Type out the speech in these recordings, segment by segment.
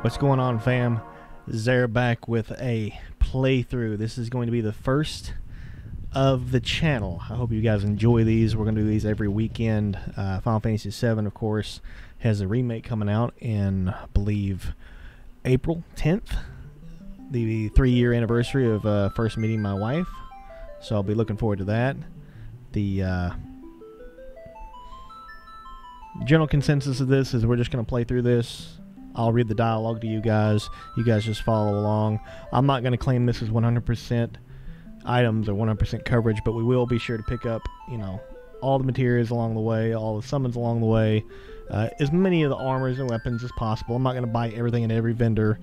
What's going on, fam? Zera back with a playthrough. This is going to be the first of the channel. I hope you guys enjoy these. We're going to do these every weekend. Final Fantasy VII, of course, has a remake coming out in, I believe, April 10th. The 3-year anniversary of first meeting my wife. So I'll be looking forward to that. The general consensus of this is we're just going to play through this. I'll read the dialogue to you guys. You guys just follow along. I'm not going to claim this is 100% items or 100% coverage, but we will be sure to pick up, you know, all the materials along the way, all the summons along the way, as many of the armors and weapons as possible. I'm not going to buy everything at every vendor.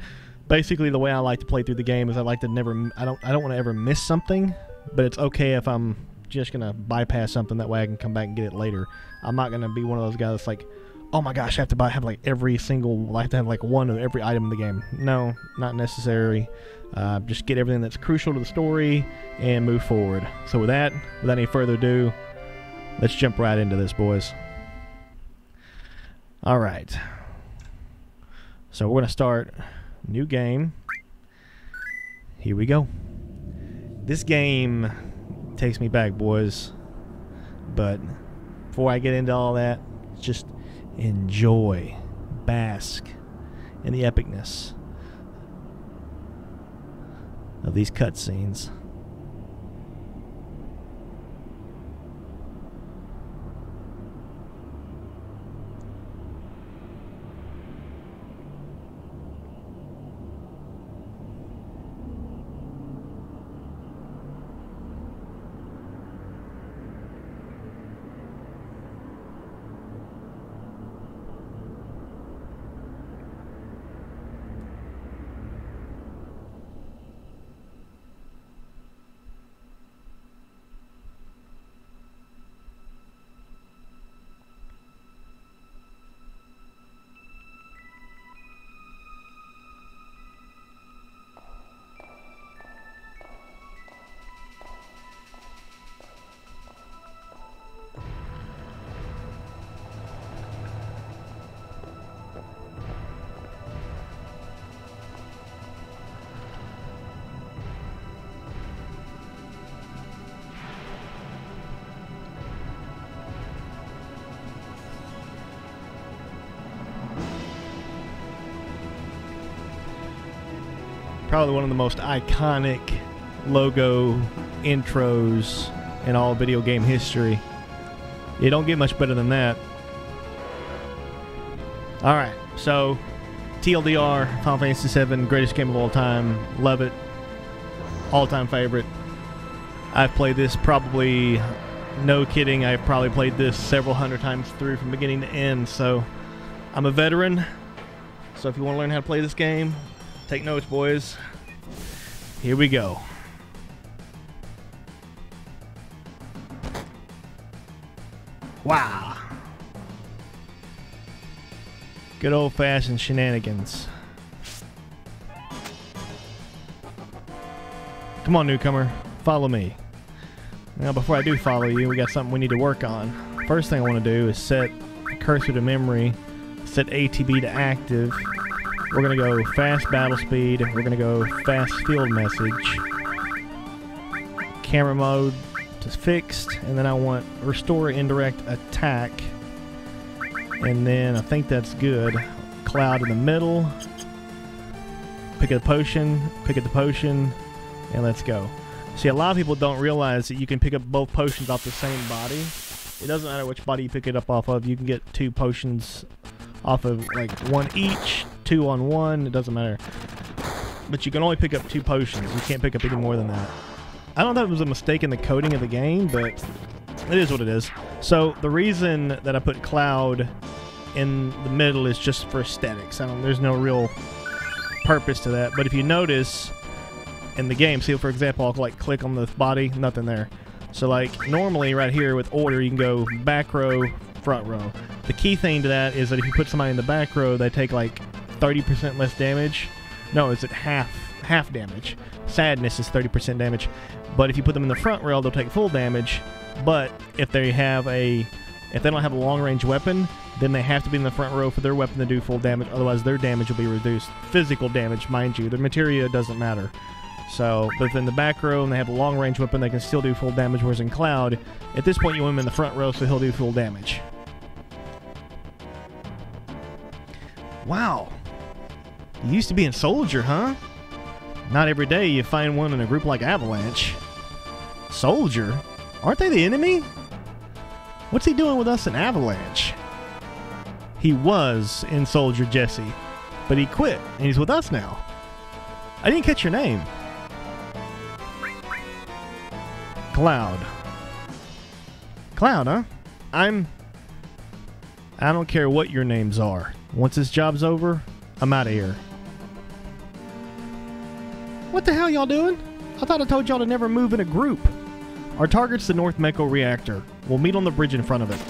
Basically, the way I like to play through the game is I like to never, I don't want to ever miss something, but it's okay if I'm just going to bypass something. That way I can come back and get it later. I'm not going to be one of those guys that's like, oh my gosh, I have to have like every single, I have to have like one of every item in the game. No, not necessary. Just get everything that's crucial to the story and move forward. So with that, without any further ado, let's jump right into this, boys. Alright. So we're going to start new game. Here we go. This game takes me back, boys. But before I get into all that, just enjoy, bask in the epicness of these cutscenes. Probably one of the most iconic logo intros in all video game history. You don't get much better than that. Alright, so TLDR, Final Fantasy VII, greatest game of all time. Love it. All-time favorite. I've played this probably, no kidding, I've probably played this several hundred times through from beginning to end, so I'm a veteran. So if you want to learn how to play this game, take notes, boys. Here we go. Wow. Good old-fashioned shenanigans. Come on, newcomer. Follow me. Now, before I do follow you, we got something we need to work on. First thing I want to do is set cursor to memory, set ATB to active. We're going to go fast battle speed. We're going to go fast field message. Camera mode to fixed. And then I want restore indirect attack. And then I think that's good. Cloud in the middle. Pick up the potion. Pick up the potion. And let's go. See, a lot of people don't realize that you can pick up both potions off the same body. It doesn't matter which body you pick it up off of. You can get 2 potions off of like 1 each. 2 on 1, it doesn't matter. But you can only pick up 2 potions. You can't pick up any more than that. I don't know if it was a mistake in the coding of the game, but it is what it is. So the reason that I put Cloud in the middle is just for aesthetics. There's no real purpose to that. But if you notice in the game, see, for example, I'll like click on the body, nothing there. So like normally right here with order, you can go back row, front row. The key thing to that is that if you put somebody in the back row, they take like 30% less damage. No, it's at half damage. Sadness is 30% damage. But if you put them in the front row, they'll take full damage. But if they have a If they don't have a long-range weapon, then they have to be in the front row for their weapon to do full damage. Otherwise, their damage will be reduced. Physical damage, mind you. Their materia doesn't matter. So, but if in the back row and they have a long-range weapon, they can still do full damage. Whereas in Cloud, at this point, you want him in the front row, so he'll do full damage. Wow. You used to be in Soldier, huh? Not every day you find one in a group like Avalanche. Soldier? Aren't they the enemy? What's he doing with us in Avalanche? He was in Soldier, Jesse, but he quit, and he's with us now. I didn't catch your name. Cloud. Cloud, huh? I don't care what your names are. Once this job's over, I'm out of here. What the hell y'all doing? I thought I told y'all to never move in a group. Our target's the North Meko reactor. We'll meet on the bridge in front of it.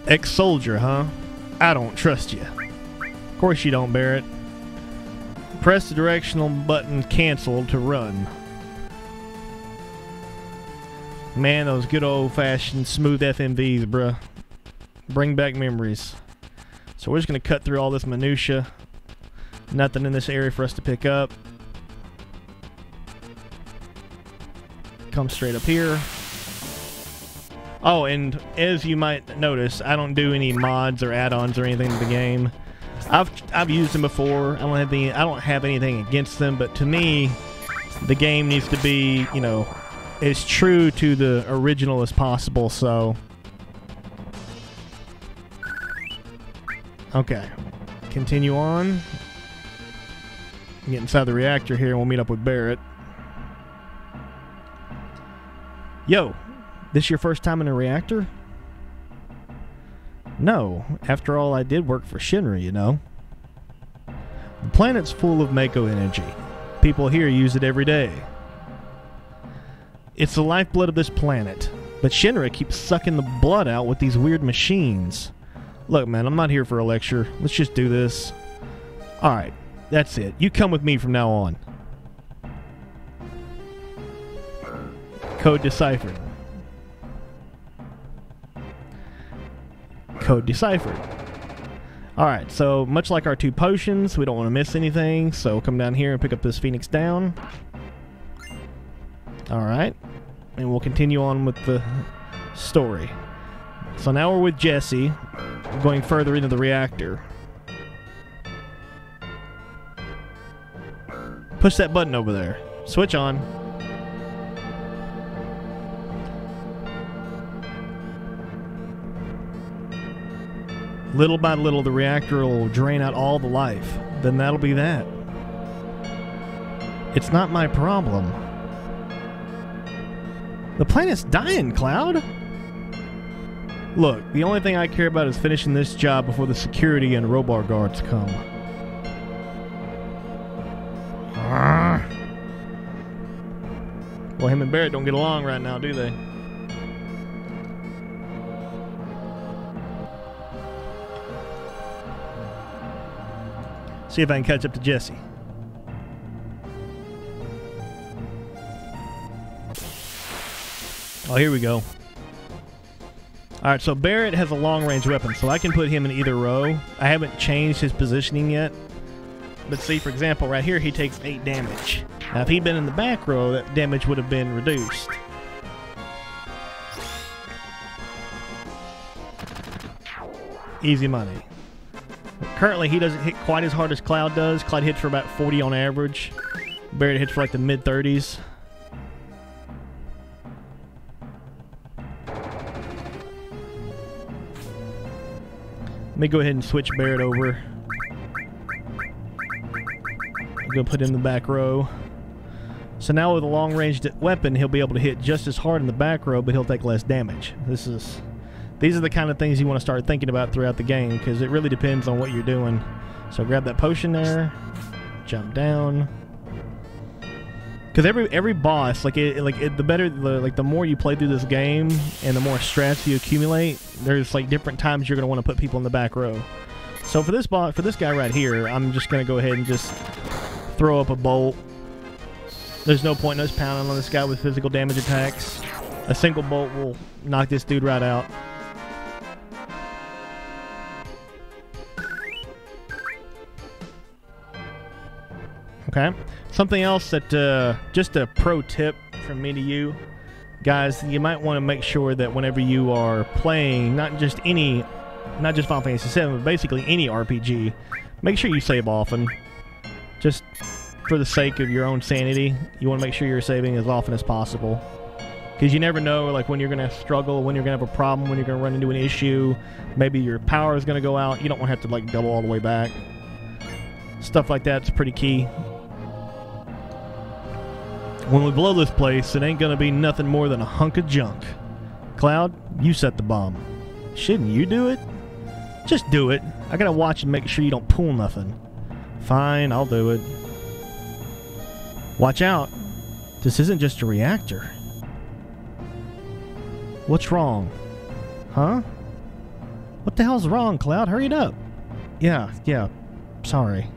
Ex-soldier, huh? I don't trust you. Of course you don't, Barrett. Press the directional button cancel to run. Man, those good old-fashioned smooth FMVs, bruh. Bring back memories. So we're just going to cut through all this minutia. Nothing in this area for us to pick up. Come straight up here. Oh, and as you might notice, I don't do any mods or add-ons or anything to the game. I've used them before. I don't have anything against them, but to me, the game needs to be, you know, as true to the original as possible. So, okay, continue on. Get inside the reactor here, and we'll meet up with Barrett. Yo, this your first time in a reactor? No, after all, I did work for Shinra, you know. The planet's full of Mako energy. People here use it every day. It's the lifeblood of this planet, but Shinra keeps sucking the blood out with these weird machines. Look, man, I'm not here for a lecture. Let's just do this. Alright, that's it. You come with me from now on. Code deciphered. Code deciphered. Alright, so much like our 2 potions, we don't want to miss anything, so come down here and pick up this Phoenix down. Alright, and we'll continue on with the story. So now we're with Jesse, going further into the reactor. Push that button over there. Switch on. Little by little, the reactor will drain out all the life. Then that'll be that. It's not my problem. The planet's dying, Cloud. Look, the only thing I care about is finishing this job before the security and robar guards come. Well, him and Barrett don't get along right now, do they? See if I can catch up to Jesse. Oh, here we go. Alright, so Barrett has a long-range weapon, so I can put him in either row. I haven't changed his positioning yet. But see, for example, right here, he takes 8 damage. Now, if he'd been in the back row, that damage would have been reduced. Easy money. Currently, he doesn't hit quite as hard as Cloud does. Cloud hits for about 40 on average. Barrett hits for like the mid-30s. Let me go ahead and switch Barrett over. I'm going to put him in the back row. So now with a long-range weapon, he'll be able to hit just as hard in the back row, but he'll take less damage. These are the kind of things you want to start thinking about throughout the game, because it really depends on what you're doing. So grab that potion there, jump down. Because every boss, the more you play through this game and the more strats you accumulate, there's like different times you're going to want to put people in the back row. So for this guy right here, I'm just going to go ahead and just throw up a bolt. There's no point in us pounding on this guy with physical damage attacks. A single bolt will knock this dude right out. Okay. Something else that, just a pro tip from me to you, guys, you might want to make sure that whenever you are playing, not just Final Fantasy VII, but basically any RPG, make sure you save often. Just for the sake of your own sanity, you want to make sure you're saving as often as possible. Because you never know, like, when you're going to struggle, when you're going to have a problem, when you're going to run into an issue, maybe your power is going to go out. You don't want to have to, like, double all the way back. Stuff like that's pretty key. When we blow this place, it ain't going to be nothing more than a hunk of junk. Cloud, you set the bomb. Shouldn't you do it? Just do it. I got to watch and make sure you don't pull nothing. Fine, I'll do it. Watch out. This isn't just a reactor. What's wrong? Huh? What the hell's wrong, Cloud? Hurry it up. Yeah. Sorry.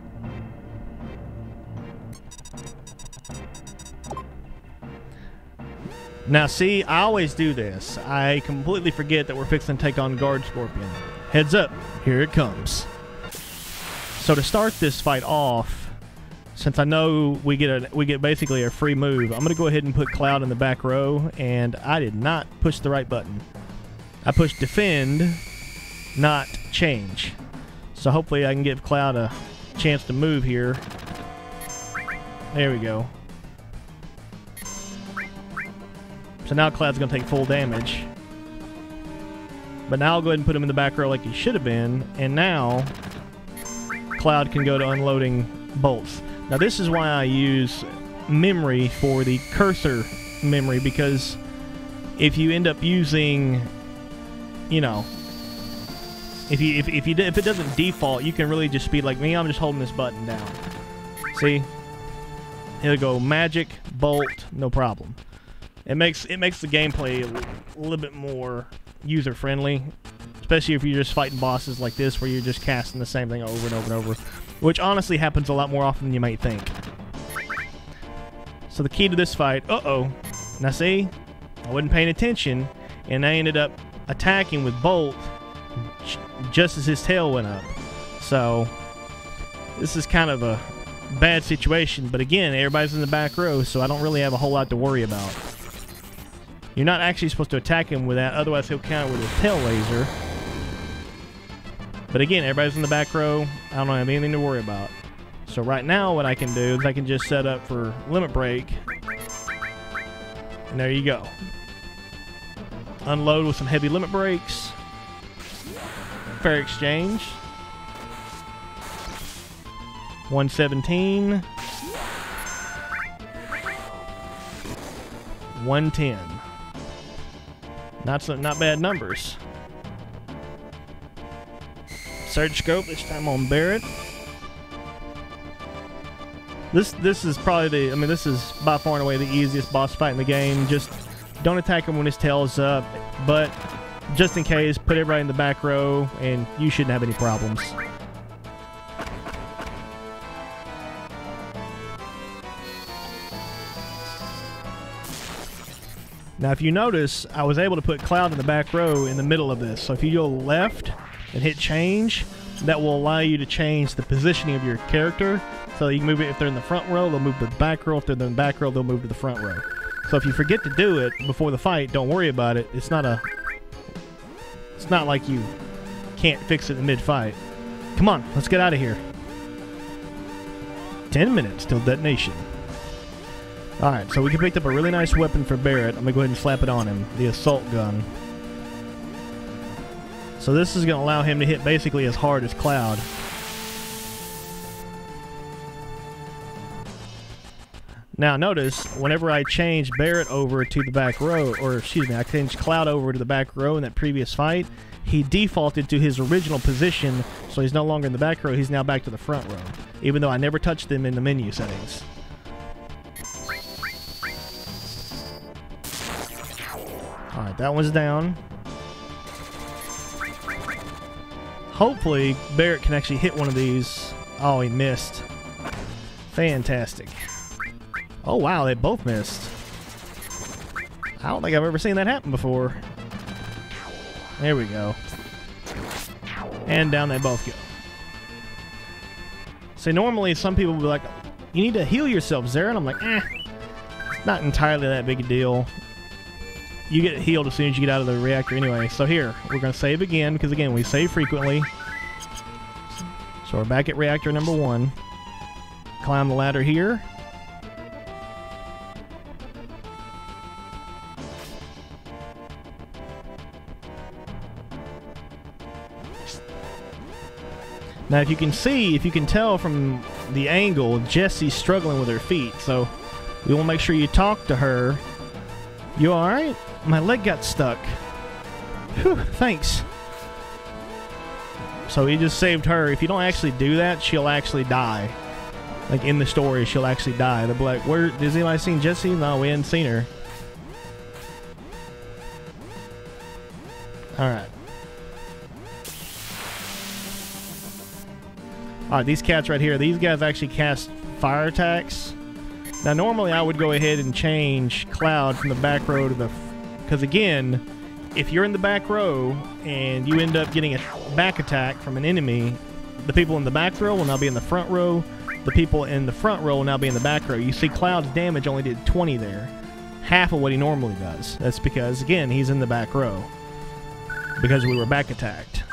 Now, see, I always do this. I completely forget that we're fixing to take on Guard Scorpion. Heads up. Here it comes. So to start this fight off, since I know we get basically a free move, I'm going to go ahead and put Cloud in the back row, and I did not push the right button. I pushed defend, not change. So hopefully I can give Cloud a chance to move here. There we go. So now Cloud's going to take full damage. But now I'll go ahead and put him in the back row like he should have been, and now Cloud can go to unloading bolts. Now this is why I use memory for the cursor memory, because if you end up using, you know, if it doesn't default, you can really just speed like me. I'm just holding this button down. See, it'll go magic bolt, no problem. It makes the gameplay a little bit more user friendly, especially if you're just fighting bosses like this where you're just casting the same thing over and over and over, which honestly happens a lot more often than you might think. So the key to this fight, now see, I wasn't paying attention, and I ended up attacking with Bolt just as his tail went up. So this is kind of a bad situation, but again, everybody's in the back row, so I don't really have a whole lot to worry about. You're not actually supposed to attack him with that, otherwise he'll counter with his tail laser. But again, everybody's in the back row. I don't have anything to worry about. So right now what I can do is I can just set up for limit break. And there you go. Unload with some heavy limit breaks. Fair exchange. 117. 110. Not bad numbers. Surge scope, this time on Barret. This is probably this is by far and away the easiest boss fight in the game. Just don't attack him when his tail's up, but just in case, put everybody in the back row and you shouldn't have any problems. Now if you notice, I was able to put Cloud in the back row in the middle of this. So if you go left and hit change, that will allow you to change the positioning of your character. So you can move it. If they're in the front row, they'll move to the back row. If they're in the back row, they'll move to the front row. So if you forget to do it before the fight, don't worry about it. It's not like you can't fix it in mid-fight. Come on, let's get out of here. 10 minutes till detonation. Alright, so we can pick up a really nice weapon for Barret. I'm going to go ahead and slap it on him. The assault gun. So this is going to allow him to hit basically as hard as Cloud. Now notice, whenever I change Barret over to the back row, or excuse me, I changed Cloud over to the back row in that previous fight, he defaulted to his original position, so he's no longer in the back row, he's now back to the front row, even though I never touched him in the menu settings. Alright, that one's down. Hopefully, Barret can actually hit one of these. Oh, he missed. Fantastic. Oh, wow, they both missed. I don't think I've ever seen that happen before. There we go. And down they both go. See, normally some people will be like, you need to heal yourself, Zera. And I'm like, it's not entirely that big a deal. You get healed as soon as you get out of the reactor anyway. So here, we're going to save again, because again, we save frequently. So we're back at reactor number 1. Climb the ladder here. Now, if you can see, if you can tell from the angle, Jessie's struggling with her feet. So we want to make sure you talk to her. You alright? My leg got stuck. Whew, thanks. So we just saved her. If you don't actually do that, she'll actually die. Like in the story, she'll actually die. They'll be like, "Where? Has anybody seen Jessie?" No, we hadn't seen her. Alright. Alright, these cats right here, these guys actually cast fire attacks. Now, normally I would go ahead and change Cloud from the back row to the... Because again, if you're in the back row and you end up getting a back attack from an enemy, the people in the back row will now be in the front row. The people in the front row will now be in the back row. You see Cloud's damage only did 20 there. Half of what he normally does. That's because, again, he's in the back row. Because we were back attacked.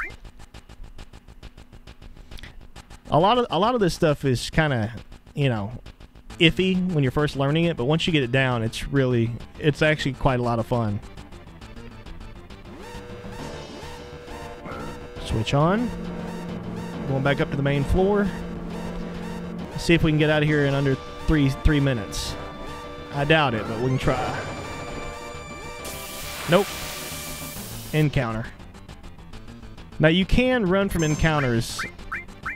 A lot of this stuff is kind of, you know, iffy when you're first learning it, but once you get it down, it's actually quite a lot of fun. Switch on. Going back up to the main floor. See if we can get out of here in under three minutes. I doubt it, but we can try. Nope. Encounter. Now you can run from encounters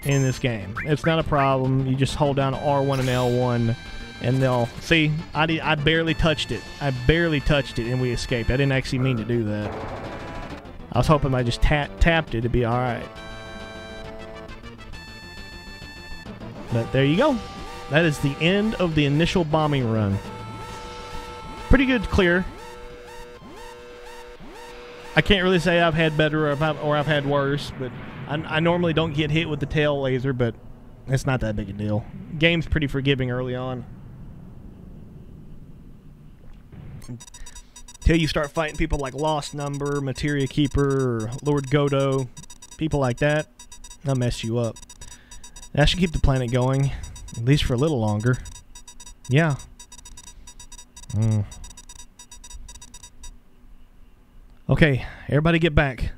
in this game. It's not a problem. You just hold down R1 and L1 and they'll... See, I barely touched it. I barely touched it and we escaped. I didn't actually mean to do that. I was hoping I just tapped it to be alright. But there you go. That is the end of the initial bombing run. Pretty good clear. I can't really say I've had better or I've had worse, but I normally don't get hit with the tail laser, but it's not that big a deal. Game's pretty forgiving early on. Till you start fighting people like Lost Number, Materia Keeper, or Lord Godo, people like that, they'll mess you up. That should keep the planet going, at least for a little longer. Yeah. Okay, everybody get back.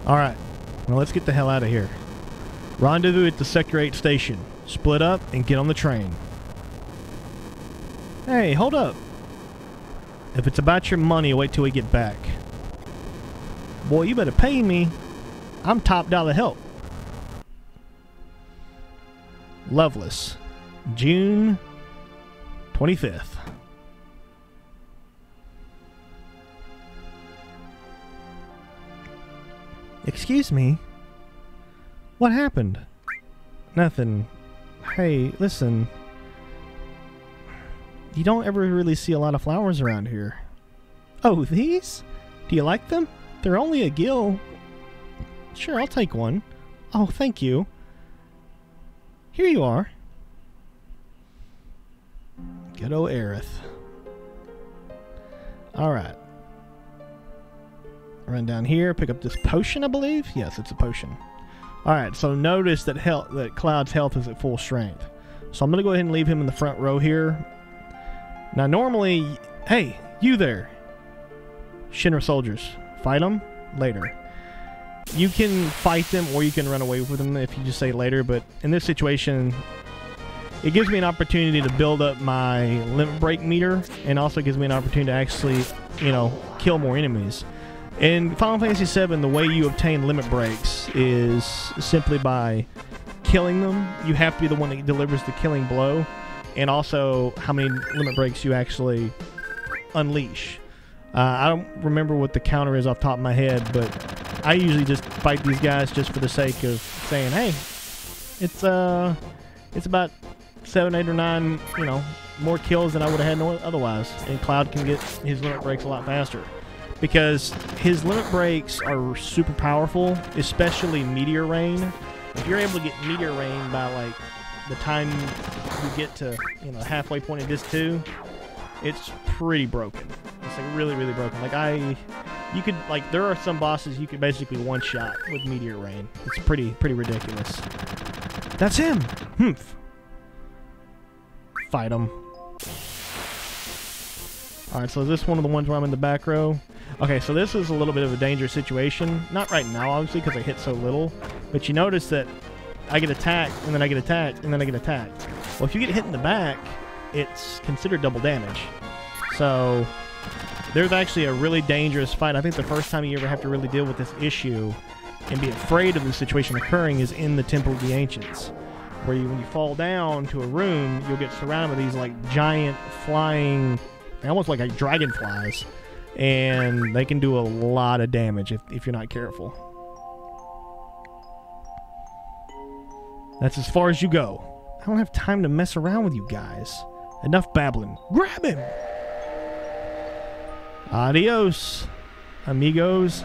Alright, well, let's get the hell out of here. Rendezvous at the Sector 8 station. Split up and get on the train. Hey, hold up. If it's about your money, wait till we get back. Boy, you better pay me. I'm top dollar help. Loveless. June 25th. Excuse me? What happened? Nothing. Hey, listen. You don't ever really see a lot of flowers around here. Oh, these? Do you like them? They're only a gill. Sure, I'll take one. Oh, thank you. Here you are. Good old Aerith. Alright. Run down here, pick up this potion, I believe? Yes, it's a potion. Alright, so notice that Cloud's health is at full strength. So I'm going to go ahead and leave him in the front row here. Now, normally... Hey, you there! Shinra soldiers. Fight them later. You can fight them or you can run away with them if you just say later, but in this situation, it gives me an opportunity to build up my limit break meter, and also gives me an opportunity to actually, you know, kill more enemies. In Final Fantasy VII, the way you obtain limit breaks is simply by killing them. You have to be the one that delivers the killing blow, and also how many limit breaks you actually unleash. I don't remember what the counter is off the top of my head, but I usually just fight these guys just for the sake of saying, hey, it's about 7, 8, or 9, you know, more kills than I would have had otherwise. And Cloud can get his limit breaks a lot faster because his limit breaks are super powerful, especially Meteor Rain. If you're able to get Meteor Rain by like the time you get to, you know, halfway point of Disc 2, it's pretty broken. It's like really, really broken. Like you could, like, there are some bosses you could basically one-shot with Meteor Rain. It's pretty ridiculous. That's him. Humph. Fight him. Alright, so is this one of the ones where I'm in the back row? Okay, so this is a little bit of a dangerous situation. Not right now, obviously, because I hit so little. But you notice that I get attacked, and then I get attacked, and then I get attacked. Well, if you get hit in the back, it's considered double damage. So there's actually a really dangerous fight. I think the first time you ever have to really deal with this issue and be afraid of the situation occurring is in the Temple of the Ancients, where when you fall down to a room, you'll get surrounded with these like giant flying, almost like dragonflies, and they can do a lot of damage if you're not careful. That's as far as you go. I don't have time to mess around with you guys. Enough babbling. Grab him! Adios, amigos.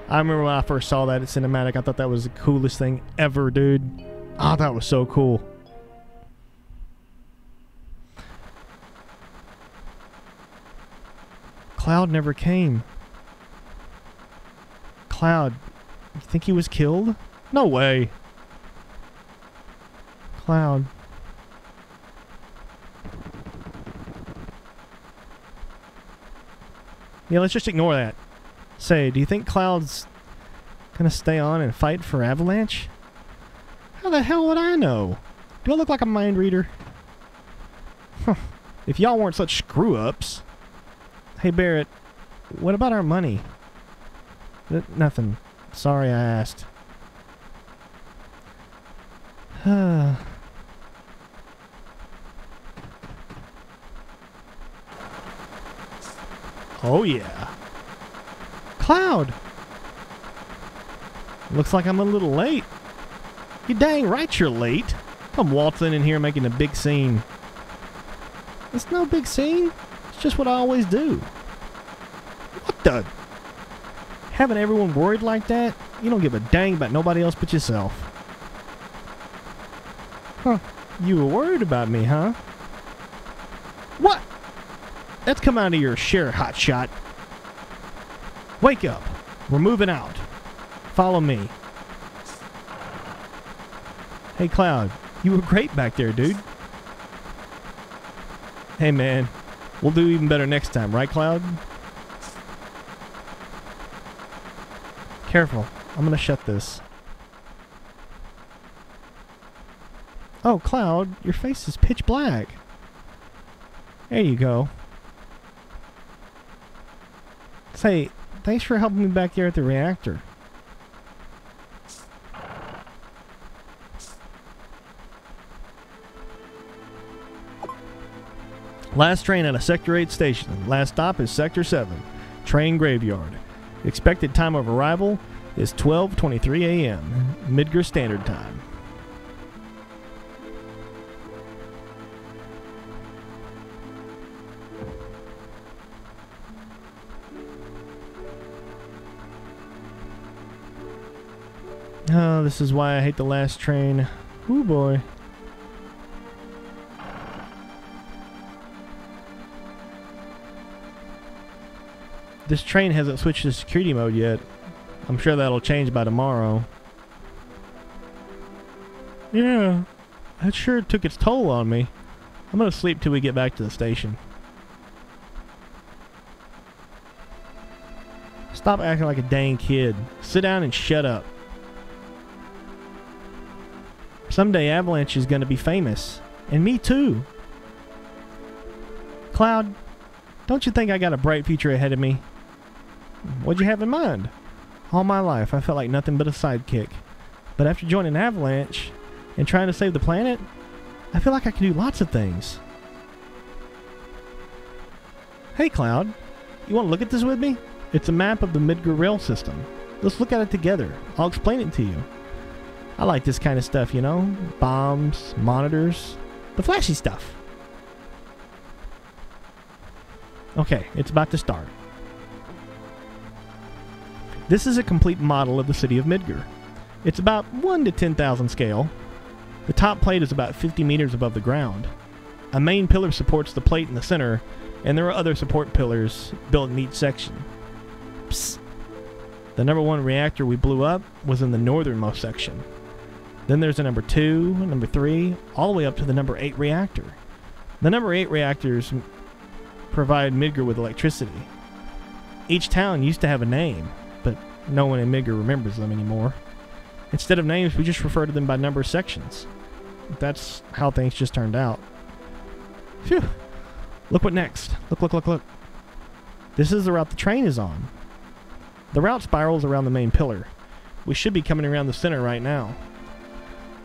I remember when I first saw that at cinematic, I thought that was the coolest thing ever, dude. I thought it was so cool. Cloud never came. Cloud, you think he was killed? No way. Cloud. Yeah, let's just ignore that. Say, do you think Cloud's gonna stay on and fight for Avalanche? How the hell would I know? Do I look like a mind reader? Huh. If y'all weren't such screw-ups. Hey, Barrett, what about our money? Nothing. Sorry I asked. Oh, yeah. Cloud! Looks like I'm a little late. You dang right you're late. Come waltzing in here making a big scene. It's no big scene. It's just what I always do. What the? Having everyone worried like that? You don't give a dang about nobody else but yourself. Huh. You were worried about me, huh? What? That's come out of your share, hotshot. Wake up. We're moving out. Follow me. Hey, Cloud. You were great back there, dude. Hey, man. We'll do even better next time, right, Cloud? Careful. I'm gonna shut this. Oh, Cloud, your face is pitch black. There you go. Say, thanks for helping me back there at the reactor. Last train at a Sector 8 station. Last stop is Sector 7, train graveyard. Expected time of arrival is 12:23 a.m. Midgar Standard Time. Oh, this is why I hate the last train. Ooh, boy. This train hasn't switched to security mode yet. I'm sure that'll change by tomorrow. Yeah, that sure took its toll on me. I'm gonna sleep till we get back to the station. Stop acting like a dang kid. Sit down and shut up. Someday Avalanche is gonna be famous. And me too. Cloud, don't you think I got a bright future ahead of me? What'd you have in mind? All my life, I felt like nothing but a sidekick. But after joining Avalanche and trying to save the planet, I feel like I can do lots of things. Hey Cloud, you want to look at this with me? It's a map of the Midgar rail system. Let's look at it together. I'll explain it to you. I like this kind of stuff, you know? Bombs, monitors, the flashy stuff. Okay, it's about to start. This is a complete model of the city of Midgar. It's about 1 to 10,000 scale. The top plate is about 50 meters above the ground. A main pillar supports the plate in the center, and there are other support pillars built in each section. Psst. The number 1 reactor we blew up was in the northernmost section. Then there's a number 2, number 3, all the way up to the number 8 reactor. The number 8 reactors provide Midgar with electricity. Each town used to have a name, but no one in Midgar remembers them anymore. Instead of names, we just refer to them by number sections. That's how things just turned out. Phew. Look what next. Look. This is the route the train is on. The route spirals around the main pillar. We should be coming around the center right now.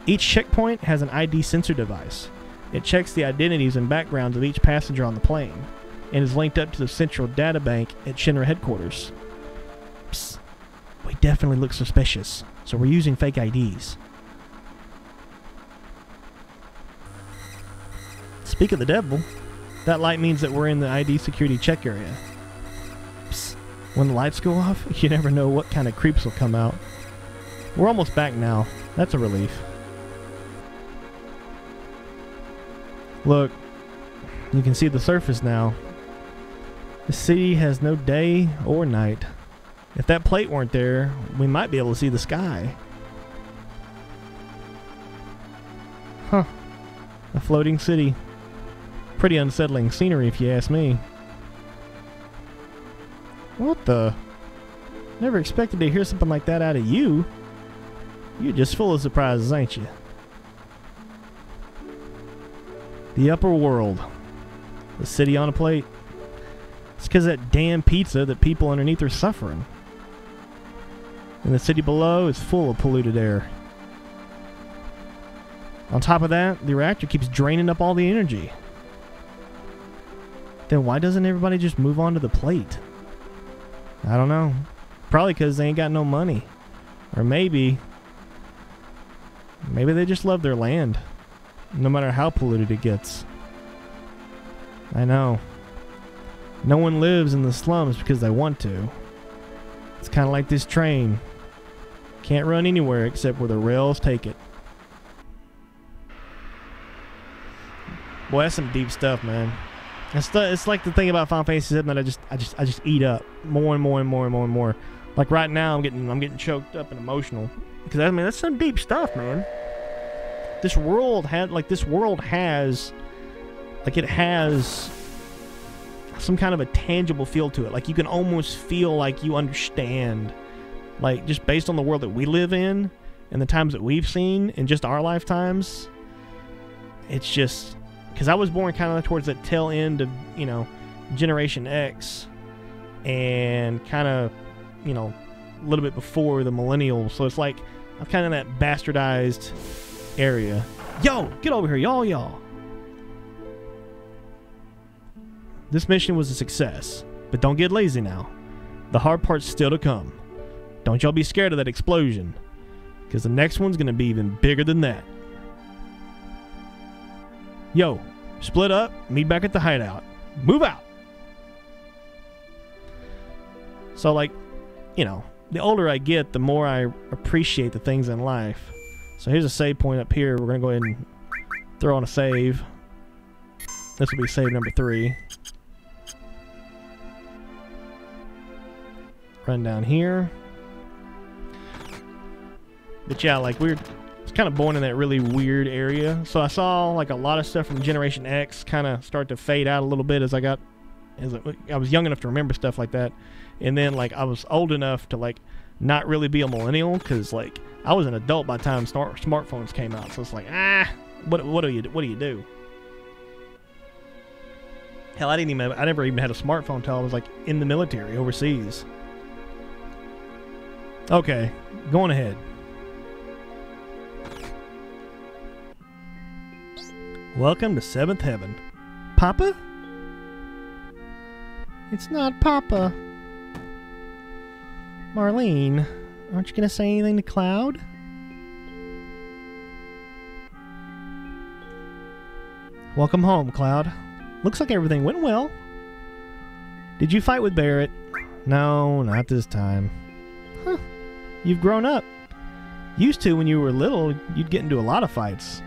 Each checkpoint has an ID sensor device. It checks the identities and backgrounds of each passenger on the plane, and is linked up to the central data bank at Shinra headquarters. Psst. We definitely look suspicious, so we're using fake IDs. Speak of the devil, that light means that we're in the ID security check area. Psst. When the lights go off, you never know what kind of creeps will come out. We're almost back now. That's a relief. Look, you can see the surface now. The city has no day or night. If that plate weren't there, we might be able to see the sky. Huh. A floating city. Pretty unsettling scenery if you ask me. What the? Never expected to hear something like that out of you. You're just full of surprises, ain't you? The upper world. The city on a plate. It's because of that damn pizza that people underneath are suffering. And the city below is full of polluted air. On top of that, the reactor keeps draining up all the energy. Then why doesn't everybody just move on to the plate? I don't know. Probably because they ain't got no money. Or maybe they just love their land, no matter how polluted it gets. I know. No one lives in the slums because they want to. It's kind of like this train. Can't run anywhere except where the rails take it. Boy, that's some deep stuff, man. It's like the thing about Final Fantasy VII that I just eat up more and more. Like right now, I'm getting choked up and emotional because I mean that's some deep stuff, man. This world has some kind of a tangible feel to it. Like you can almost feel like you understand, like just based on the world that we live in and the times that we've seen in just our lifetimes. It's just because I was born kind of towards that tail end of, you know, Generation X and kind of, you know, a little bit before the millennials. So it's like I'm kind of that bastardized area. Yo, get over here, y'all. This mission was a success, but don't get lazy now. The hard part's still to come. Don't y'all be scared of that explosion, because the next one's gonna be even bigger than that. Yo, split up, meet back at the hideout. Move out! So, like, you know, the older I get, the more I appreciate the things in life. So here's a save point up here. We're gonna go ahead and throw on a save. This will be save number 3. Run down here. But yeah, like it's kind of born in that really weird area. So I saw like a lot of stuff from Generation X kind of start to fade out a little bit as I was young enough to remember stuff like that. And then like I was old enough to like not really be a millennial because like I was an adult by the time smartphones came out. So it's like, what do you do? Hell, I never even had a smartphone until I was like in the military overseas. Okay, going ahead. Welcome to Seventh Heaven. Papa? It's not Papa. Marlene, aren't you going to say anything to Cloud? Welcome home, Cloud. Looks like everything went well. Did you fight with Barrett? No, not this time. Huh. You've grown up. Used to, when you were little, you'd get into a lot of fights.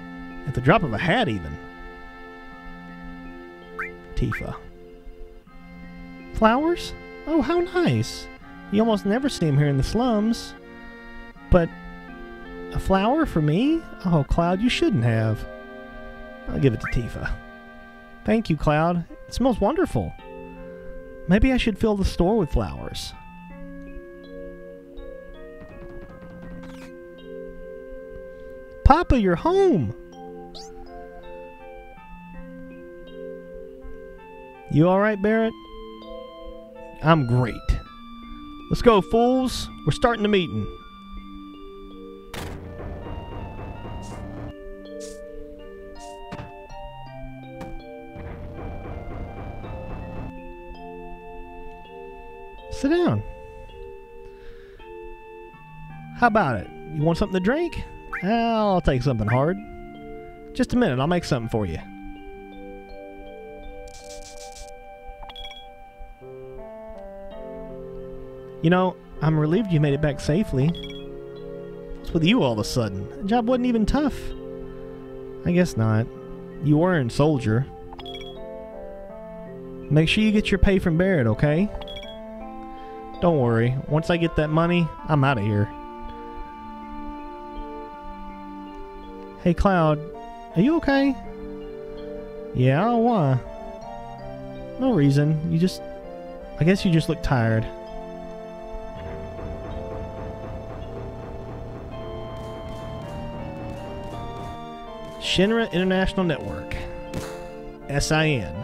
At the drop of a hat, even. Tifa. Flowers? Oh, how nice. You almost never see them here in the slums. But a flower for me? Oh, Cloud, you shouldn't have. I'll give it to Tifa. Thank you, Cloud. It smells wonderful. Maybe I should fill the store with flowers. Papa, you're home! You alright, Barrett? I'm great. Let's go, fools. We're starting the meeting. Sit down. How about it? You want something to drink? I'll take something hard. Just a minute, I'll make something for you. You know, I'm relieved you made it back safely. What's with you all of a sudden? The job wasn't even tough. I guess not. You weren't soldier. Make sure you get your pay from Barrett, okay? Don't worry. Once I get that money, I'm out of here. Hey, Cloud. Are you okay? Yeah, why? No reason. I guess you just look tired. Shinra International Network. SIN.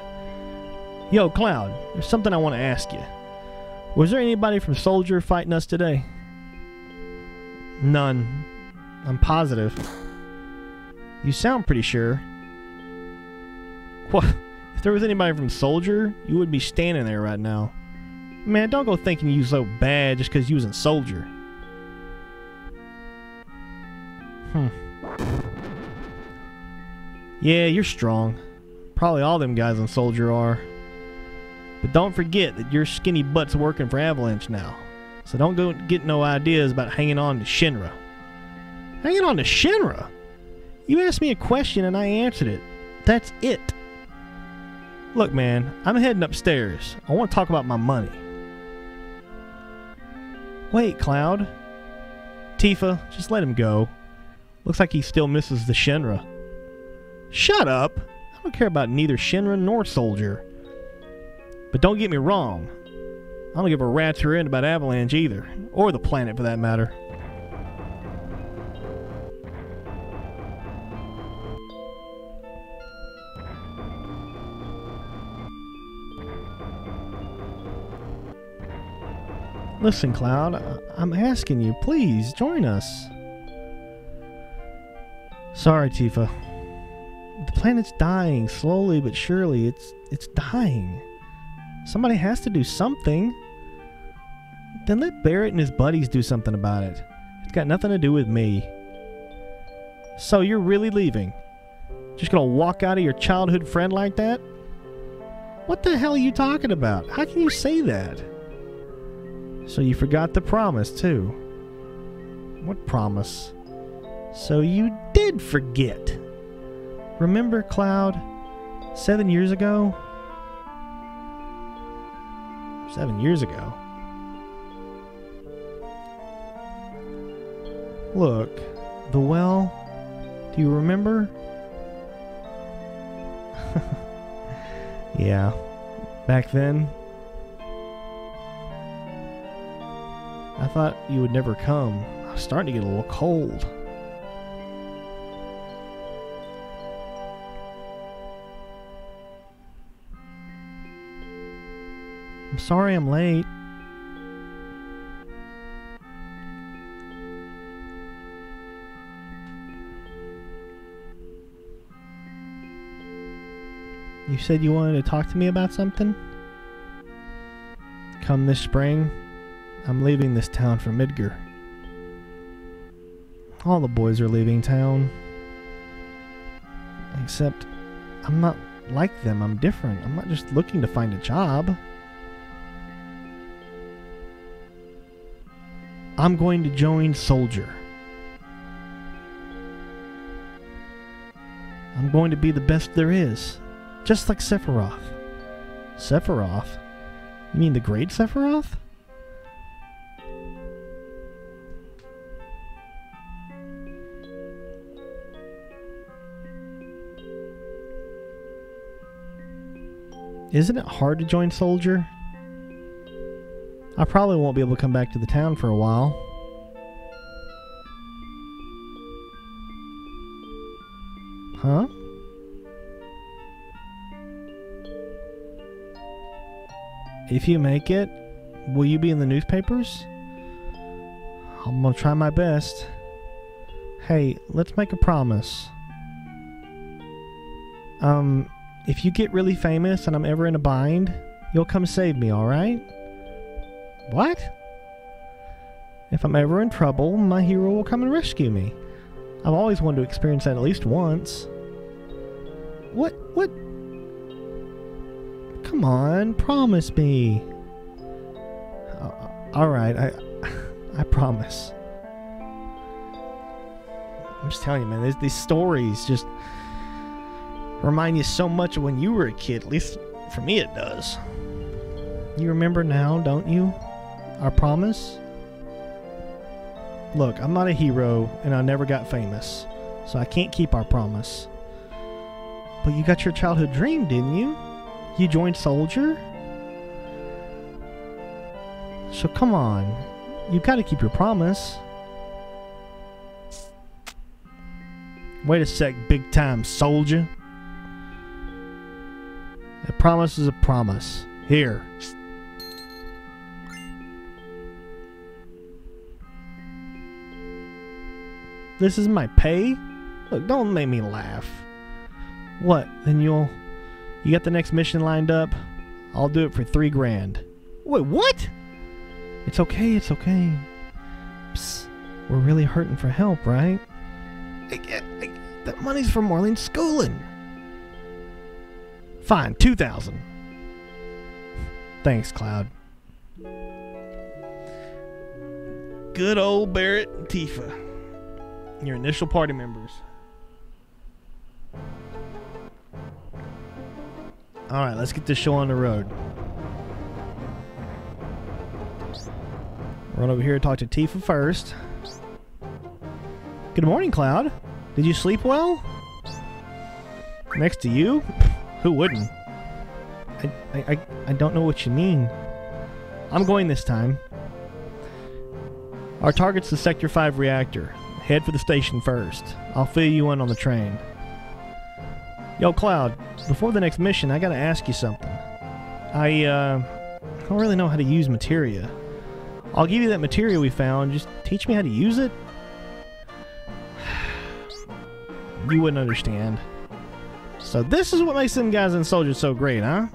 Yo, Cloud, there's something I want to ask you. Was there anybody from Soldier fighting us today? None. I'm positive. You sound pretty sure. What? If there was anybody from Soldier, you would be standing there right now. Man, don't go thinking you so bad just because you was in Soldier. Yeah, you're strong. Probably all them guys in Soldier are. But don't forget that your skinny butt's working for Avalanche now. So don't go get no ideas about hanging on to Shinra. Hanging on to Shinra? You asked me a question and I answered it. That's it. Look, man, I'm heading upstairs. I want to talk about my money. Wait, Cloud. Tifa, just let him go. Looks like he still misses the Shinra. Shut up! I don't care about neither Shinra nor Soldier. But don't get me wrong. I don't give a rat's rear end about Avalanche either. Or the planet for that matter. Listen, Cloud, I'm asking you, please, join us. Sorry, Tifa. The planet's dying, slowly but surely. It's dying. Somebody has to do something. Then let Barrett and his buddies do something about it. It's got nothing to do with me. So you're really leaving? Just gonna walk out of your childhood friend like that? What the hell are you talking about? How can you say that? So you forgot the promise, too. What promise? So you did forget. Remember, Cloud? 7 years ago? 7 years ago? Look, the well, do you remember? Yeah, back then. I thought you would never come. I was starting to get a little cold. I'm sorry I'm late. You said you wanted to talk to me about something? Come this spring, I'm leaving this town for Midgar. All the boys are leaving town. Except, I'm not like them. I'm different. I'm not just looking to find a job. I'm going to join Soldier. I'm going to be the best there is. Just like Sephiroth. Sephiroth? You mean the great Sephiroth? Isn't it hard to join Soldier? I probably won't be able to come back to the town for a while. Huh? If you make it, will you be in the newspapers? I'm gonna try my best. Hey, let's make a promise. If you get really famous and I'm ever in a bind, you'll come save me, alright? What? If I'm ever in trouble, my hero will come and rescue me. I've always wanted to experience that at least once. What? Come on, promise me. Alright, I promise. I'm just telling you, man, these stories just remind you so much of when you were a kid. At least for me it does. You remember now, don't you? Our promise? Look, I'm not a hero and I never got famous, so I can't keep our promise. But you got your childhood dream, didn't you? You joined Soldier? So come on, you gotta keep your promise. Wait a sec, big time soldier. A promise is a promise. Here. This is my pay? Look, don't make me laugh. What? Then you got the next mission lined up? I'll do it for $3 grand. Wait, what? It's okay, it's okay. Psst, we're really hurting for help, right? That money's for Marlene's schooling. Fine, 2,000. Thanks, Cloud. Good old Barrett and Tifa. Your initial party members. Alright, let's get this show on the road. Run over here and talk to Tifa first. Good morning, Cloud. Did you sleep well? Next to you? Who wouldn't? I don't know what you mean. I'm going this time. Our target's the Sector 5 reactor. Head for the station first. I'll fill you in on the train. Yo, Cloud, before the next mission, I gotta ask you something. I don't really know how to use materia. I'll give you that materia we found, just teach me how to use it? You wouldn't understand. So this is what makes them guys in Soldier so great, huh?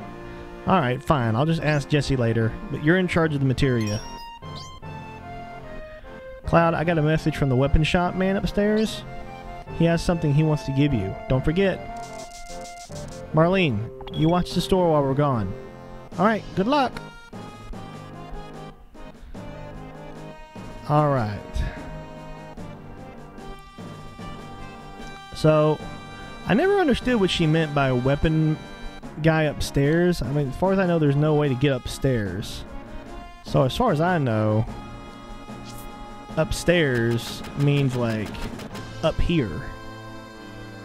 Alright, fine, I'll just ask Jesse later, but you're in charge of the materia. Cloud, I got a message from the weapon shop man upstairs. He has something he wants to give you. Don't forget. Marlene, you watch the store while we're gone. Alright, good luck. Alright. So, I never understood what she meant by a weapon guy upstairs. I mean, as far as I know, there's no way to get upstairs. So, as far as I know, upstairs means like up here.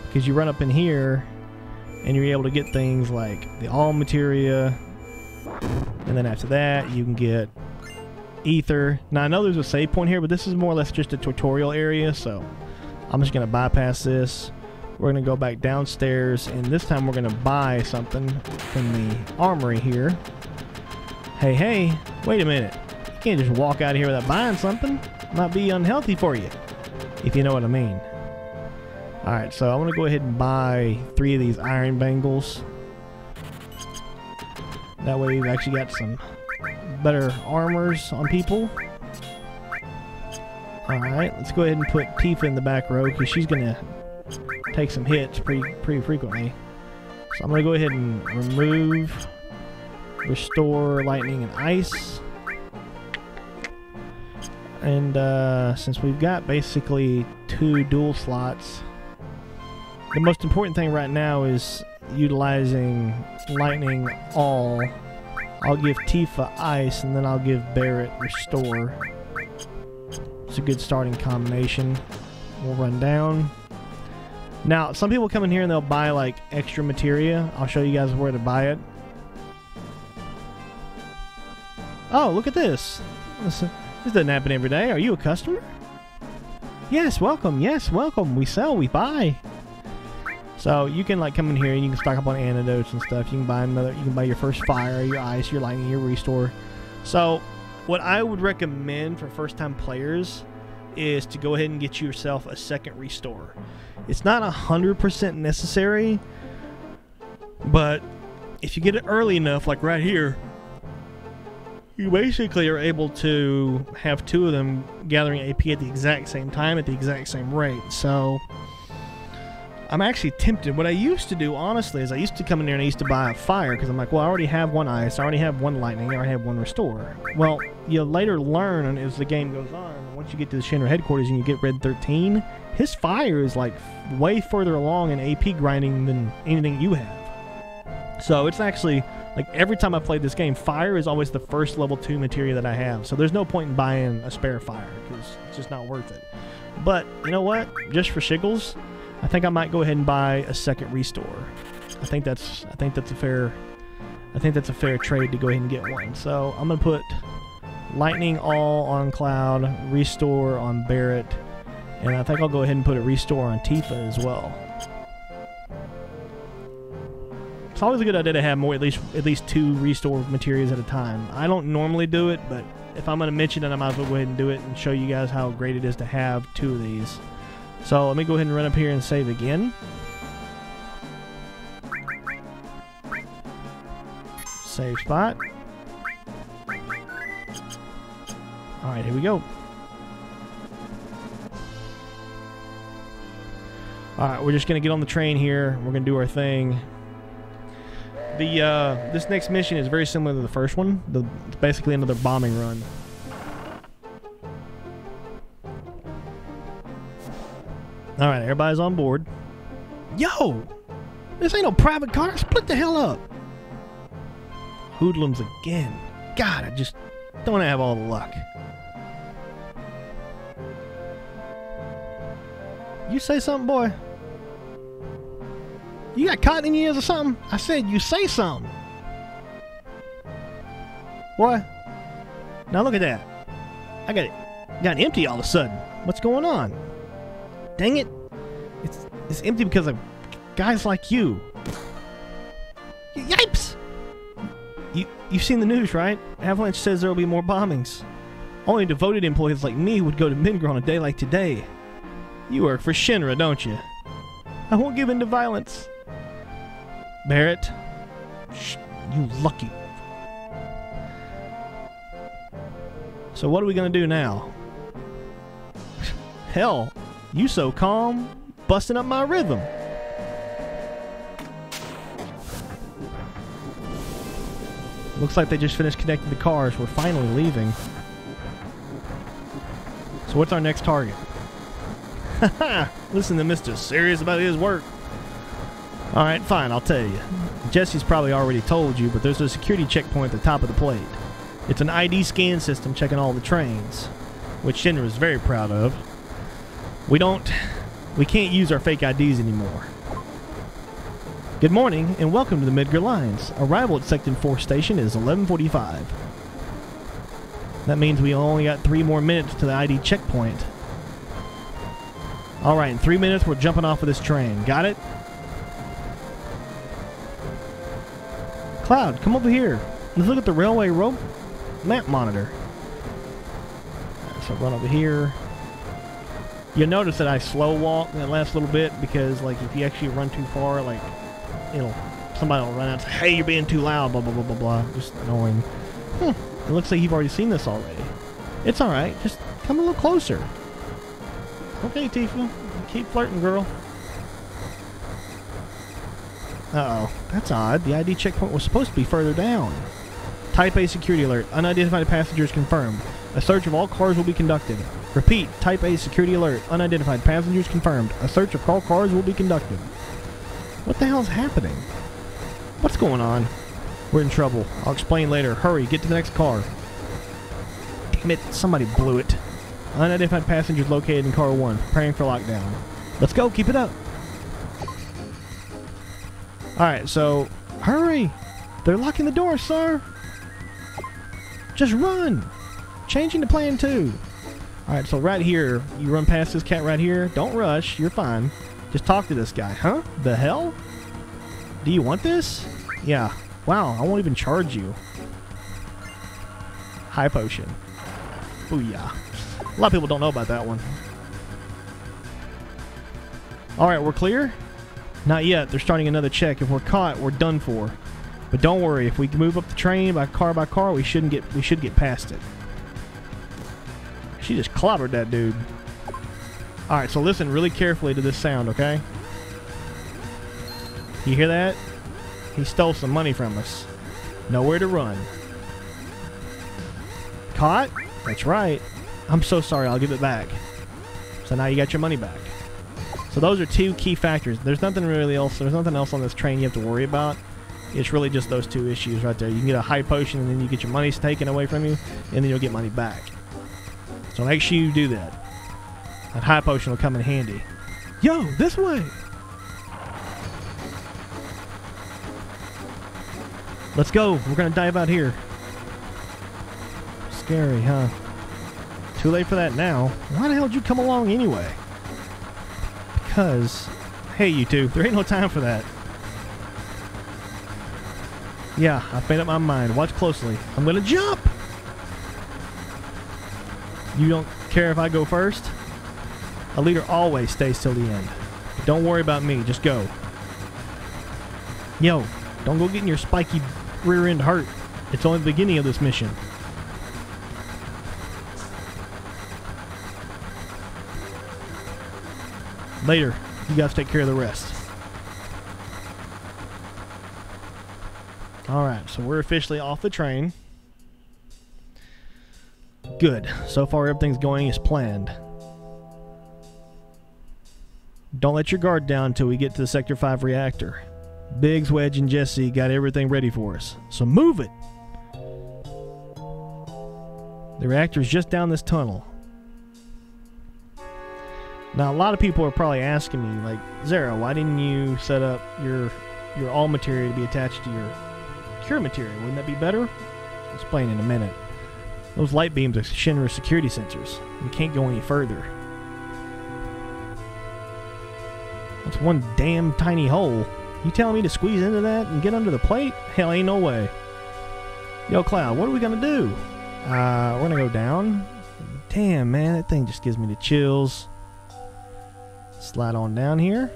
Because you run up in here and you're able to get things like the all materia, and then after that you can get ether. Now I know there's a save point here, but this is more or less just a tutorial area, so I'm just gonna bypass this. We're gonna go back downstairs, and this time we're gonna buy something from the armory here. Hey, wait a minute. You can't just walk out of here without buying something. Might be unhealthy for you, if you know what I mean. Alright, so I'm gonna go ahead and buy 3 of these iron bangles. That way we've actually got some better armors on people. Alright, let's go ahead and put Tifa in the back row because she's going to take some hits pretty frequently. So I'm going to go ahead and remove, restore lightning and ice. And since we've got basically 2 dual slots, the most important thing right now is utilizing lightning all. I'll give Tifa ice and then I'll give Barrett restore. It's a good starting combination. We'll run down. Now, some people come in here and they'll buy like extra materia. I'll show you guys where to buy it. Oh, look at this. This doesn't happen every day. Are you a customer? Yes, welcome. Yes, welcome. We sell, we buy. So you can like come in here and you can stock up on antidotes and stuff. You can buy another. You can buy your first fire, your ice, your lightning, your restore. So what I would recommend for first-time players is to go ahead and get yourself a second restore. It's not 100% necessary, but if you get it early enough, like right here, you basically are able to have 2 of them gathering AP at the exact same time at the exact same rate. So I'm actually tempted. What I used to do, honestly, is I used to come in there and I used to buy a fire because I'm like, well, I already have 1 ice, I already have 1 lightning, I already have 1 restore. Well, you later learn as the game goes on, once you get to the Shinra headquarters and you get Red 13, his fire is like way further along in AP grinding than anything you have. So it's actually, like every time I played this game, fire is always the first level 2 materia that I have. So there's no point in buying a spare fire because it's just not worth it. But you know what? Just for shiggles, I think I might go ahead and buy a second restore. I think that's a fair trade to go ahead and get one. So I'm gonna put lightning all on Cloud, restore on Barrett, and I think I'll go ahead and put a restore on Tifa as well. It's always a good idea to have more, at least 2 restore materials at a time. I don't normally do it, but if I'm gonna mention it, I might as well go ahead and do it and show you guys how great it is to have 2 of these. So let me go ahead and run up here and save again. Save spot. Alright, here we go. Alright, we're just going to get on the train here. We're going to do our thing. This next mission is very similar to the first one. It's basically another bombing run. Alright, everybody's on board. Yo! This ain't no private car. Split the hell up. Hoodlums again. God, I just don't have all the luck. You say something, boy? You got cotton in your ears or something? I said you say something. What? Now look at that. I got empty all of a sudden. What's going on? Dang it. It's empty because of guys like you. Yipes! You've seen the news, right? Avalanche says there will be more bombings. Only devoted employees like me would go to Midgar on a day like today. You work for Shinra, don't you? I won't give in to violence. Barrett. Shh, you lucky. So what are we gonna do now? Hell, you so calm, busting up my rhythm. Looks like they just finished connecting the cars. We're finally leaving. So what's our next target? Haha! Listen to Mr. Serious about his work. Alright, fine, I'll tell you. Jesse's probably already told you, but there's a security checkpoint at the top of the plate. It's an ID scan system checking all the trains, which Shinra is very proud of. We can't use our fake IDs anymore. Good morning, and welcome to the Midgar Lines. Arrival at Sector 4 station is 11:45. That means we only got 3 more minutes to the ID checkpoint. Alright, in 3 minutes we're jumping off of this train. Got it? Cloud, come over here. Let's look at the railway rope map monitor. So run over here. You'll notice that I slow walk that last little bit because, like, if you actually run too far, like, it'll somebody will run out and say, hey, you're being too loud, blah, blah, blah, blah, blah. Just annoying. It looks like you've already seen this already. It's alright. Just come a little closer. Okay, Tifa. Keep flirting, girl. Uh-oh. That's odd. The ID checkpoint was supposed to be further down. Type A security alert. Unidentified passengers confirmed. A search of all cars will be conducted. Repeat. Type A security alert. Unidentified passengers confirmed. A search of all cars will be conducted. What the hell is happening? What's going on? We're in trouble. I'll explain later. Hurry, get to the next car. Damn it, somebody blew it. Unidentified passengers located in car 1, preparing for lockdown. Let's go, keep it up. Alright, so, hurry. They're locking the door, sir. Just run. Changing to plan 2. Alright, so right here, you run past this cat right here. Don't rush, you're fine. Just talk to this guy. Huh? The hell? Do you want this? Yeah. Wow, I won't even charge you. High potion. Booyah. A lot of people don't know about that one. Alright, we're clear? Not yet. They're starting another check. If we're caught, we're done for. But don't worry, if we move up the train by car, we should get past it. She just clobbered that dude. Alright, so listen really carefully to this sound, okay? You hear that? He stole some money from us. Nowhere to run. Caught? That's right. I'm so sorry, I'll give it back. So now you got your money back. So those are 2 key factors. There's nothing else on this train you have to worry about. It's really just those 2 issues right there. You can get a high potion and then you get your money taken away from you, and then you'll get money back. So make sure you do that. That high potion will come in handy. Yo, this way! Let's go. We're gonna dive out here. Scary, huh? Too late for that now. Why the hell did you come along anyway? Because, hey, you two, there ain't no time for that. Yeah, I've made up my mind. Watch closely. I'm gonna jump! You don't care if I go first? A leader always stays till the end. Don't worry about me, just go. Yo, don't go getting your spiky rear end hurt. It's only the beginning of this mission. Later, you guys take care of the rest. Alright, so we're officially off the train. Good. So far everything's going as planned. Don't let your guard down until we get to the Sector 5 reactor. Biggs, Wedge, and Jesse got everything ready for us. So move it! The reactor's just down this tunnel. Now, a lot of people are probably asking me, like, Zera, why didn't you set up your all material to be attached to your cure material? Wouldn't that be better? I'll explain in a minute. Those light beams are Shinra security sensors. We can't go any further. That's one damn tiny hole. You telling me to squeeze into that and get under the plate? Hell, ain't no way. Yo, Cloud, what are we gonna do? We're gonna go down. Damn, man, that thing just gives me the chills. Slide on down here.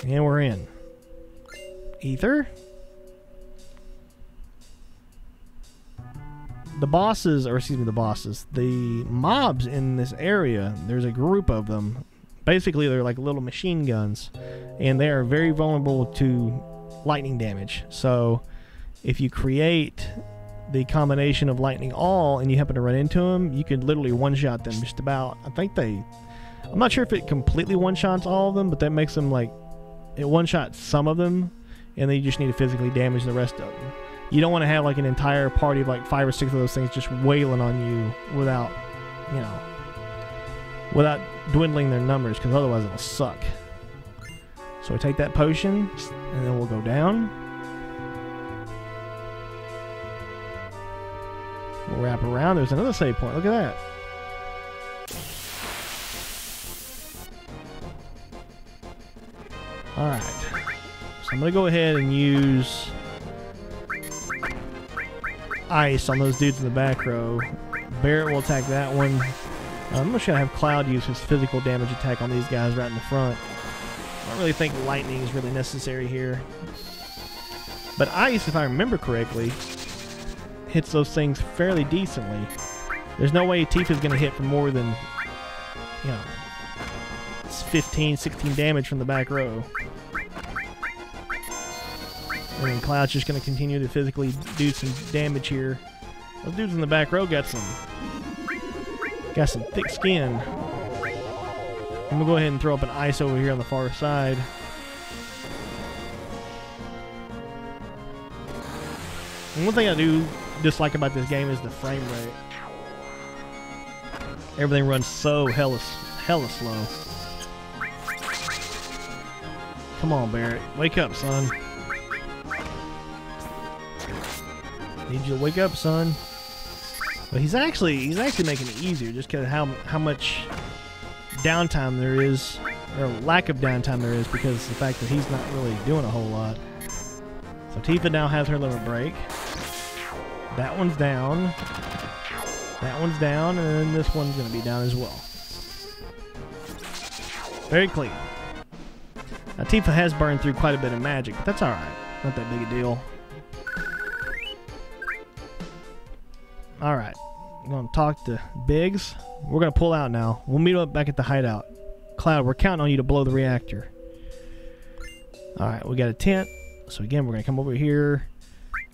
And we're in. Ether. The bosses, the mobs in this area, there's a group of them. Basically, they're like little machine guns, and they are very vulnerable to lightning damage. So, if you create the combination of lightning all and you happen to run into them, you can literally one-shot them just about. I'm not sure if it completely one-shots all of them, but that makes them like, it one-shots some of them, and then you just need to physically damage the rest of them. You don't want to have like an entire party of like 5 or 6 of those things just wailing on you without, you know, without dwindling their numbers, because otherwise it'll suck. So we take that potion, and then we'll go down. We'll wrap around. There's another save point. Look at that. Alright. So I'm going to go ahead and use ice on those dudes in the back row. Barrett will attack that one. I'm just going to have Cloud use his physical damage attack on these guys right in the front. don't really think lightning is really necessary here. But ice, if I remember correctly, hits those things fairly decently. There's no way Tifa's going to hit for more than, you know, 15, 16 damage from the back row. And then Cloud's just going to continue to physically do some damage here. Those dudes in the back row got some thick skin. I'm going to go ahead and throw up an ice over here on the far side. And one thing I do dislike about this game is the frame rate. Everything runs so hella slow. Come on, Barrett. Wake up, son. Need you to wake up, son. But he's actually making it easier just because how much downtime there is, or lack of downtime there is, because of the fact that he's not really doing a whole lot. So Tifa now has her limit break. That one's down. That one's down, and then this one's going to be down as well. Very clean. Now Tifa has burned through quite a bit of magic, but that's alright. Not that big a deal. Alright. I'm going to talk to Biggs. We're going to pull out now. We'll meet up back at the hideout. Cloud, we're counting on you to blow the reactor. Alright, we got a tent. So again, we're going to come over here.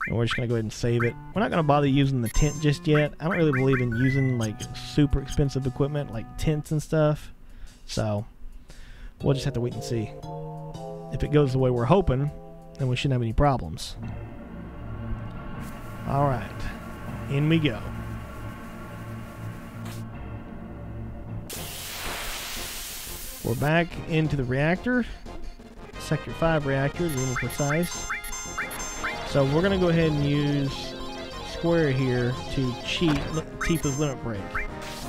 And we're just going to go ahead and save it. We're not going to bother using the tent just yet. I don't really believe in using like super expensive equipment like tents and stuff. So we'll just have to wait and see. If it goes the way we're hoping, then we shouldn't have any problems. Alright. In we go. We're back into the reactor. Sector 5 reactor, to be more precise. So we're going to go ahead and use Square here to cheat Tifa's limit break.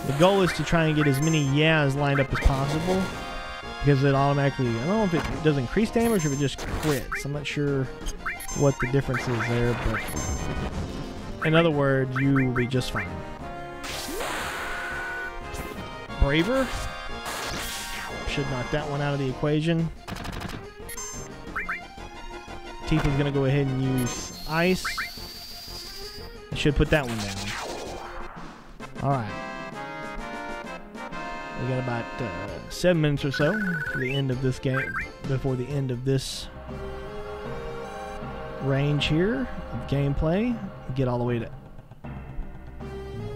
The goal is to try and get as many Yas lined up as possible, because it automatically, I don't know if it does increase damage or if it just crits. I'm not sure what the difference is there, but in other words, you will be just fine. Braver should knock that one out of the equation. Tifa's going to go ahead and use ice. I should put that one down. Alright. We got about 7 minutes or so for the end of this game, before the end of this range here of gameplay. Get all the way to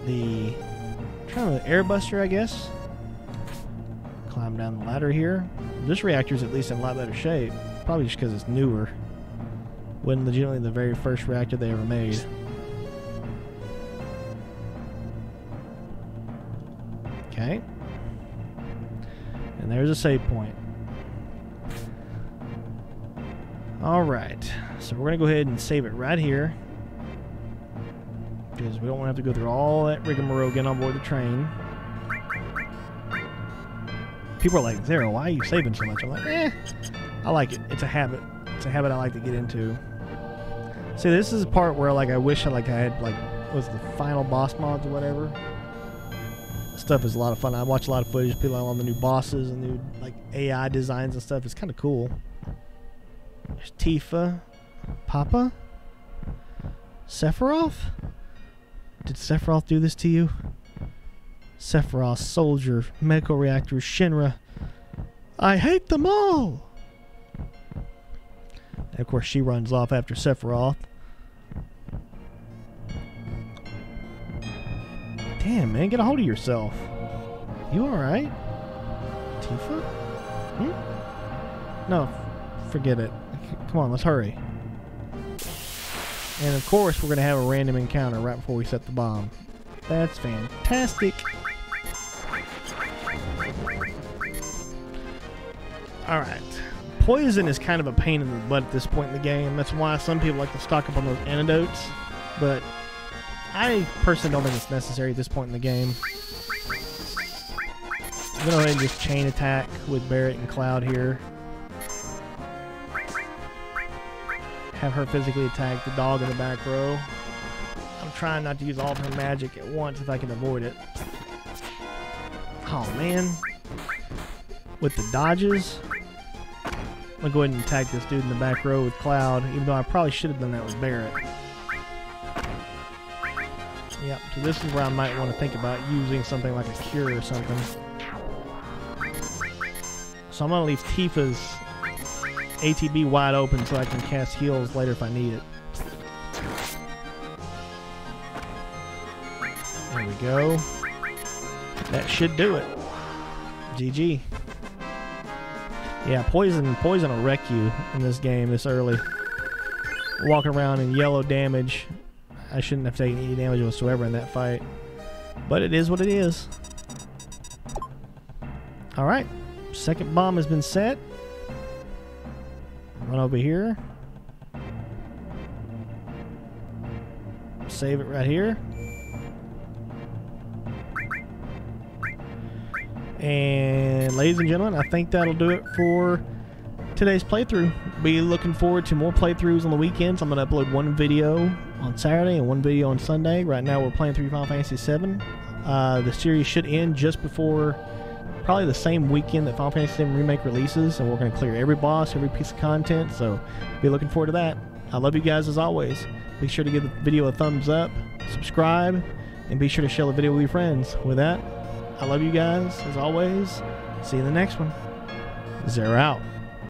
the air buster, I guess. Climb down the ladder here. This reactor's at least in a lot better shape. Probably just because it's newer. Wasn't legitimately the very first reactor they ever made. Okay. And there's a save point. Alright. So we're going to go ahead and save it right here, because we don't want to have to go through all that rigmarole getting on board the train. People are like, Zera, why are you saving so much? I'm like, I like it. It's a habit. It's a habit I like to get into. See, this is a part where I wish I had was the final boss mods or whatever. Stuff is a lot of fun. I watch a lot of footage, people on the new bosses and new AI designs and stuff. It's kind of cool. There's Tifa, Papa, Sephiroth. Did Sephiroth do this to you? Sephiroth, Soldier, Medical Reactor, Shinra. I hate them all! And of course, she runs off after Sephiroth. Damn, man, get a hold of yourself. You alright? Tifa? No, forget it. Come on, let's hurry. And of course, we're going to have a random encounter right before we set the bomb. That's fantastic. Alright. Poison is kind of a pain in the butt at this point in the game. That's why some people like to stock up on those antidotes. But I personally don't think it's necessary at this point in the game. I'm going to go ahead and just chain attack with Barrett and Cloud here. Have her physically attack the dog in the back row. I'm trying not to use all of her magic at once if I can avoid it. Oh man. With the dodges. I'm gonna go ahead and attack this dude in the back row with Cloud, even though I probably should have done that with Barret. Yep, so this is where I might want to think about using something like a cure or something. So I'm gonna leave Tifa's ATB wide open so I can cast heals later if I need it. There we go. That should do it. GG. Yeah, poison will wreck you in this game this early. Walking around in yellow damage. I shouldn't have taken any damage whatsoever in that fight. But it is what it is. Alright. Second bomb has been set. Run over here. Save it right here. And ladies and gentlemen, I think that'll do it for today's playthrough. Be looking forward to more playthroughs on the weekends. I'm going to upload one video on Saturday and one video on Sunday. Right now we're playing through Final Fantasy VII. The series should end just before probably the same weekend that Final Fantasy VII Remake releases, and we're going to clear every boss, every piece of content, so be looking forward to that. I love you guys as always. Be sure to give the video a thumbs up, subscribe, and be sure to share the video with your friends. With that, I love you guys as always. See you in the next one. Zera out.